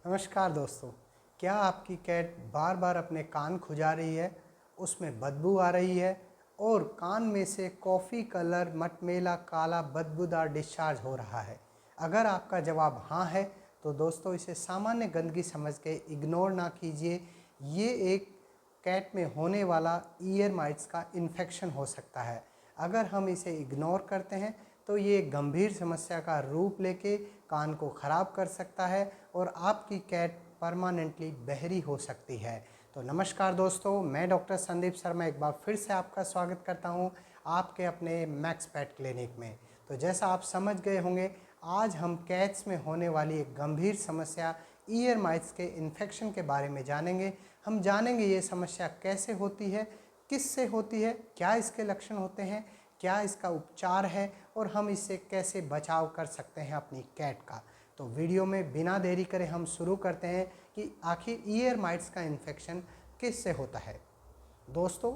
नमस्कार दोस्तों। क्या आपकी कैट बार बार अपने कान खुजा रही है, उसमें बदबू आ रही है और कान में से कॉफ़ी कलर मटमैला काला बदबूदार डिस्चार्ज हो रहा है? अगर आपका जवाब हाँ है तो दोस्तों इसे सामान्य गंदगी समझ के इग्नोर ना कीजिए। ये एक कैट में होने वाला ईयर माइट्स का इन्फेक्शन हो सकता है। अगर हम इसे इग्नोर करते हैं तो ये गंभीर समस्या का रूप लेके कान को ख़राब कर सकता है और आपकी कैट परमानेंटली बहरी हो सकती है। तो नमस्कार दोस्तों, मैं डॉक्टर संदीप शर्मा एक बार फिर से आपका स्वागत करता हूं आपके अपने मैक्स पेट क्लिनिक में। तो जैसा आप समझ गए होंगे, आज हम कैट्स में होने वाली एक गंभीर समस्या ईयर माइट्स के इन्फेक्शन के बारे में जानेंगे। हम जानेंगे ये समस्या कैसे होती है, किससे होती है, क्या इसके लक्षण होते हैं, क्या इसका उपचार है और हम इससे कैसे बचाव कर सकते हैं अपनी कैट का। तो वीडियो में बिना देरी करे हम शुरू करते हैं कि आखिर ईयर माइट्स का इन्फेक्शन किससे होता है। दोस्तों,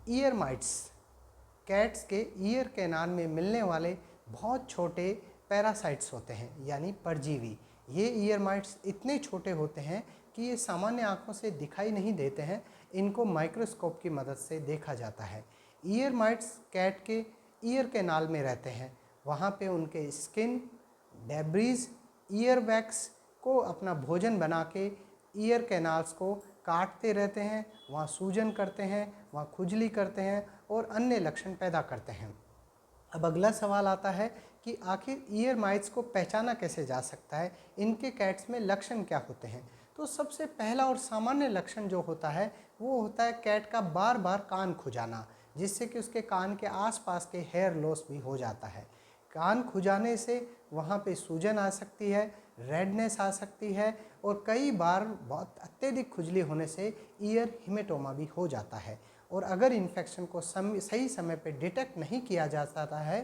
ईयर माइट्स कैट्स के ईयर कैनाल में मिलने वाले बहुत छोटे पैरासाइट्स होते हैं, यानी परजीवी। ये ईयर माइट्स इतने छोटे होते हैं कि ये सामान्य आंखों से दिखाई नहीं देते हैं, इनको माइक्रोस्कोप की मदद से देखा जाता है। ईयर माइट्स कैट के ईयर कैनाल में रहते हैं, वहाँ पे उनके स्किन, डेब्रीज, ईयर वैक्स को अपना भोजन बना के ईयर कैनाल्स को काटते रहते हैं, वहाँ सूजन करते हैं, वहाँ खुजली करते हैं और अन्य लक्षण पैदा करते हैं। अब अगला सवाल आता है कि आखिर ईयर माइट्स को पहचाना कैसे जा सकता है, इनके कैट्स में लक्षण क्या होते हैं। तो सबसे पहला और सामान्य लक्षण जो होता है वो होता है कैट का बार बार कान खुजाना, जिससे कि उसके कान के आसपास के हेयर लॉस भी हो जाता है। कान खुजाने से वहाँ पे सूजन आ सकती है, रेडनेस आ सकती है और कई बार बहुत अत्यधिक खुजली होने से ईयर हिमेटोमा भी हो जाता है। और अगर इन्फेक्शन को सही समय पे डिटेक्ट नहीं किया जा सकता है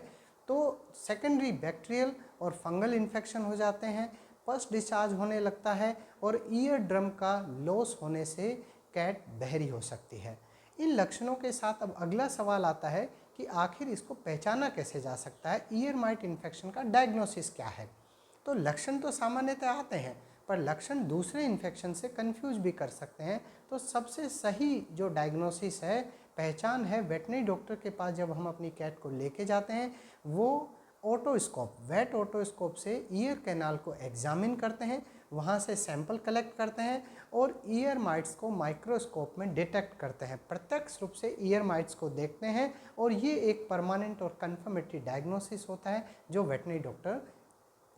तो सेकेंडरी बैक्टीरियल और फंगल इन्फेक्शन हो जाते हैं, पस डिस्चार्ज होने लगता है और ईयर ड्रम का लॉस होने से कैट बहरी हो सकती है। इन लक्षणों के साथ अब अगला सवाल आता है कि आखिर इसको पहचाना कैसे जा सकता है, ईयर माइट इन्फेक्शन का डायग्नोसिस क्या है। तो लक्षण तो सामान्यतः आते हैं, पर लक्षण दूसरे इन्फेक्शन से कंफ्यूज भी कर सकते हैं। तो सबसे सही जो डायग्नोसिस है, पहचान है, वेटनरी डॉक्टर के पास जब हम अपनी कैट को लेके जाते हैं, वो ओटोस्कोप, वेट ओटोस्कोप से ईयर कैनाल को एग्जामिन करते हैं, वहाँ से सैंपल कलेक्ट करते हैं और ईयर माइट्स को माइक्रोस्कोप में डिटेक्ट करते हैं, प्रत्यक्ष रूप से ईयर माइट्स को देखते हैं और ये एक परमानेंट और कन्फर्मेटरी डायग्नोसिस होता है जो वेटनरी डॉक्टर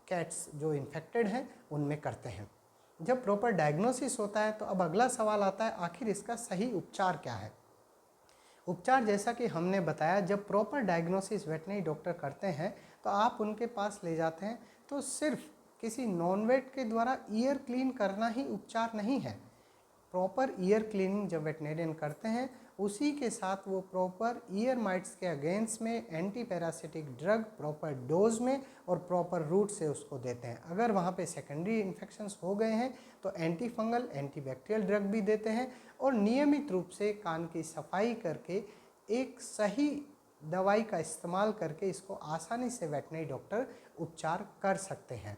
कैट्स जो इन्फेक्टेड हैं उनमें करते हैं। जब प्रॉपर डायग्नोसिस होता है तो अब अगला सवाल आता है आखिर इसका सही उपचार क्या है। उपचार जैसा कि हमने बताया, जब प्रॉपर डायग्नोसिस वेटनरी डॉक्टर करते हैं तो आप उनके पास ले जाते हैं, तो सिर्फ किसी नॉन वेट के द्वारा ईयर क्लीन करना ही उपचार नहीं है। प्रॉपर ईयर क्लीनिंग जब वेटनेरियन करते हैं, उसी के साथ वो प्रॉपर ईयर माइट्स के अगेंस्ट में anti parasitic drug proper dose में और प्रॉपर रूट से उसको देते हैं। अगर वहाँ पे सेकेंडरी इन्फेक्शंस हो गए हैं तो anti fungal anti bacterial drug भी देते हैं और नियमित रूप से कान की सफाई करके एक सही दवाई का इस्तेमाल करके इसको आसानी से वेटनरी डॉक्टर उपचार कर सकते हैं।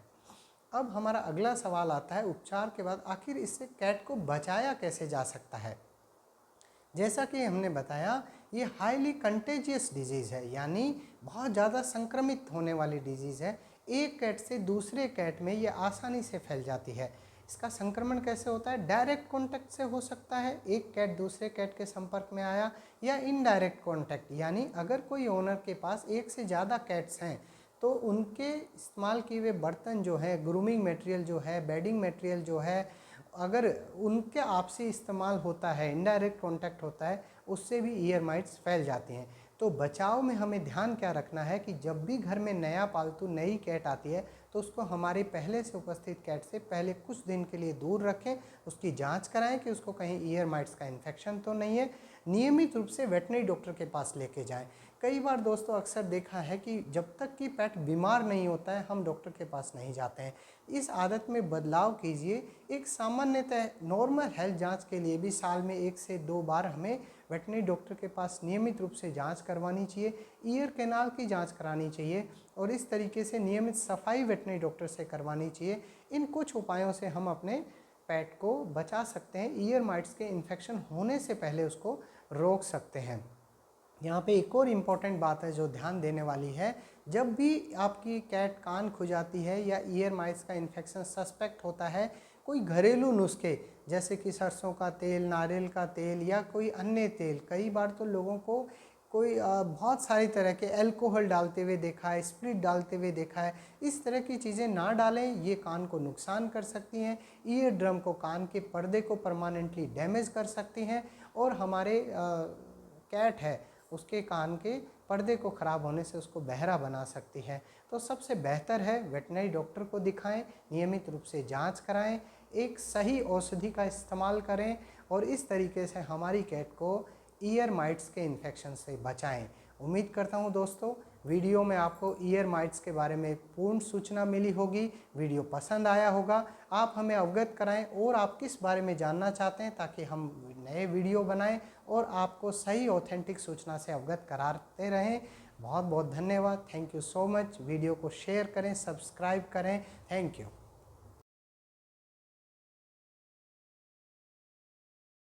अब हमारा अगला सवाल आता है, उपचार के बाद आखिर इससे कैट को बचाया कैसे जा सकता है। जैसा कि हमने बताया, ये हाईली कंटेजियस डिजीज़ है, यानी बहुत ज़्यादा संक्रमित होने वाली डिजीज़ है। एक कैट से दूसरे कैट में ये आसानी से फैल जाती है। इसका संक्रमण कैसे होता है? डायरेक्ट कांटेक्ट से हो सकता है, एक कैट दूसरे कैट के संपर्क में आया, या इनडायरेक्ट कांटेक्ट, यानी अगर कोई ओनर के पास एक से ज़्यादा कैट्स हैं तो उनके इस्तेमाल किए हुए बर्तन जो है, ग्रूमिंग मटेरियल जो है, बेडिंग मटेरियल जो है, अगर उनके आपसी इस्तेमाल होता है, इनडायरेक्ट कांटेक्ट होता है, उससे भी ईयर माइट्स फैल जाती हैं। तो बचाव में हमें ध्यान क्या रखना है कि जब भी घर में नया पालतू नई कैट आती है तो उसको हमारे पहले से उपस्थित कैट से पहले कुछ दिन के लिए दूर रखें, उसकी जांच कराएं कि उसको कहीं ईयर माइट्स का इन्फेक्शन तो नहीं है। नियमित रूप से वेटनरी डॉक्टर के पास लेके जाएं। कई बार दोस्तों अक्सर देखा है कि जब तक कि पेट बीमार नहीं होता है हम डॉक्टर के पास नहीं जाते हैं। इस आदत में बदलाव कीजिए। एक सामान्यतः नॉर्मल हेल्थ जांच के लिए भी साल में 1 से 2 बार हमें वेटनरी डॉक्टर के पास नियमित रूप से जांच करवानी चाहिए, ईयर कैनाल की जांच करानी चाहिए और इस तरीके से नियमित सफाई वेटनरी डॉक्टर से करवानी चाहिए। इन कुछ उपायों से हम अपने पेट को बचा सकते हैं, ईयर माइट्स के इन्फेक्शन होने से पहले उसको रोक सकते हैं। यहाँ पे एक और इम्पॉर्टेंट बात है जो ध्यान देने वाली है, जब भी आपकी कैट कान खुजाती है या ईयर माइट्स का इन्फेक्शन सस्पेक्ट होता है, कोई घरेलू नुस्खे जैसे कि सरसों का तेल, नारियल का तेल या कोई अन्य तेल, कई बार तो लोगों को कोई बहुत सारी तरह के अल्कोहल डालते हुए देखा है, स्प्रिट डालते हुए देखा है। इस तरह की चीज़ें ना डालें, ये कान को नुकसान कर सकती हैं, ईयर ड्रम को, कान के पर्दे को परमानेंटली डैमेज कर सकती हैं और हमारे कैट है उसके कान के पर्दे को ख़राब होने से उसको बहरा बना सकती है। तो सबसे बेहतर है वेटनरी डॉक्टर को दिखाएं, नियमित रूप से जांच कराएं, एक सही औषधि का इस्तेमाल करें और इस तरीके से हमारी कैट को ईयर माइट्स के इन्फेक्शन से बचाएं। उम्मीद करता हूं दोस्तों वीडियो में आपको ईयर माइट्स के बारे में पूर्ण सूचना मिली होगी, वीडियो पसंद आया होगा। आप हमें अवगत कराएं और आप किस बारे में जानना चाहते हैं ताकि हम नए वीडियो बनाएं और आपको सही ऑथेंटिक सूचना से अवगत कराते रहें। बहुत बहुत धन्यवाद, thank you so much. Video को शेयर करें, सब्सक्राइब करें, थैंक यू।